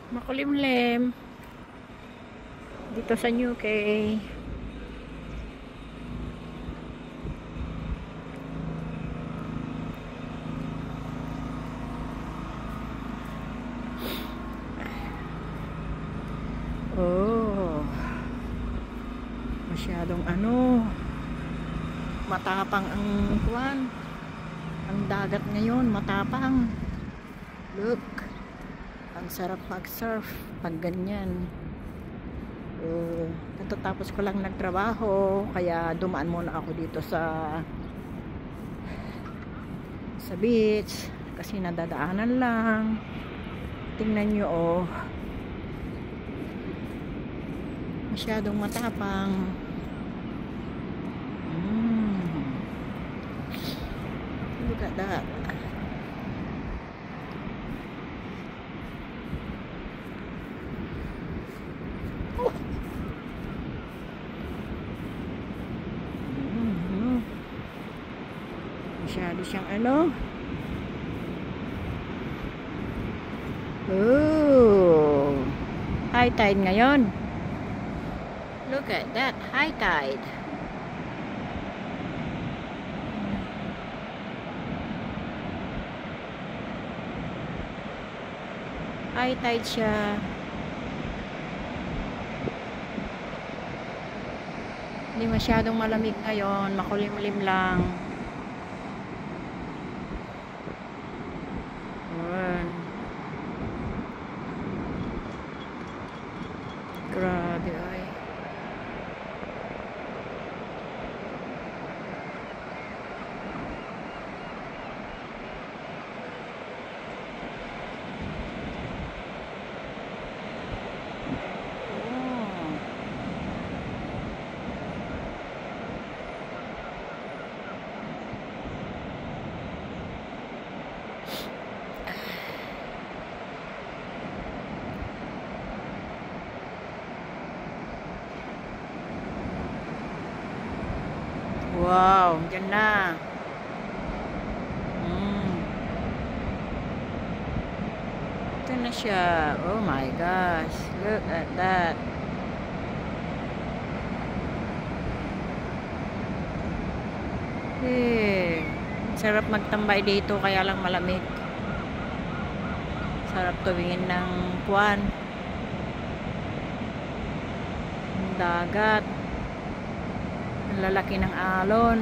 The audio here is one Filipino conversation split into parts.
Makulimlim dito sa UK. Oh, masyadong matapang ang kuwan. Ang dagat ngayon matapang. Look, ang sarap mag-surf pag ganyan. Natatapos ko lang nagtrabaho, kaya dumaan muna ako dito sa beach kasi nadadaanan lang. Tingnan nyo, oh, masyadong matapang. Look at that. Masyado siyang oh, high tide ngayon. Look at that, high tide. High tide siya. Hindi masyadong malamig ngayon, makulimlim lang. Grabe ay. Wow, dyan na. Ito na siya. Oh my gosh. Look at that. Sarap magtambay dito, kaya lang malamig. Sarap tuwingin ng kuwan. Ang dagat. Ang lalaki ng alon.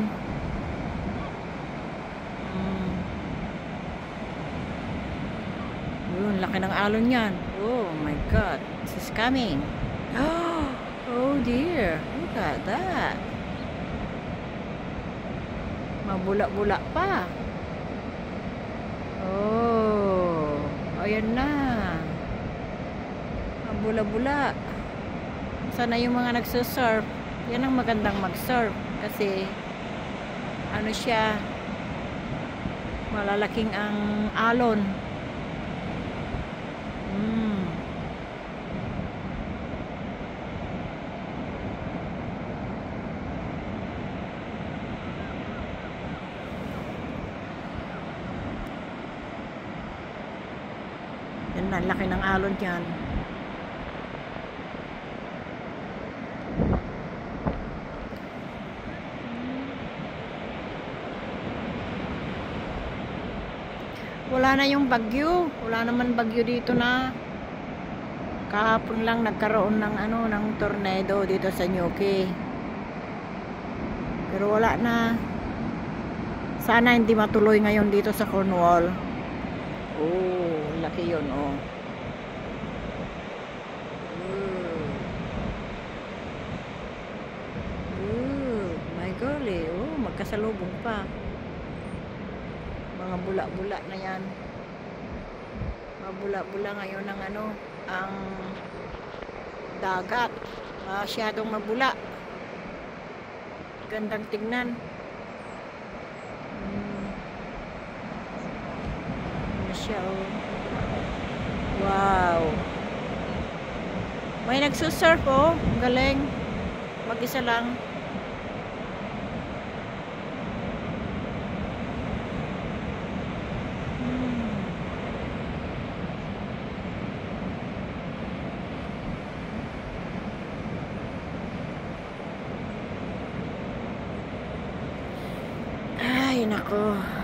Yun, laki ng alon yan. Oh my God, this is coming. Oh dear, look at that. Mabula-bula pa. Oh, ayan na. Mabula-bula. Sana yung mga nagsusurf. Yan ang magandang mag-surf kasi siya, malalaking ang alon. Yan na, laki ng alon yan. Wala na yung bagyo. Wala naman bagyo dito na. Kahapon lang nagkaroon ng ng tornado dito sa UK. Pero wala na. Sana hindi matuloy ngayon dito sa Cornwall. Oh, laki yun, oh. My golly, oh, magkasalubong pa. Mga bula-bula na yan. Mabula-bula ngayon ng ang dagat. Masyadong mabula. Gandang tingnan. Siya, oh. Wow. May nagsusurf, oh. Ang galing. Mag-isa lang. nako.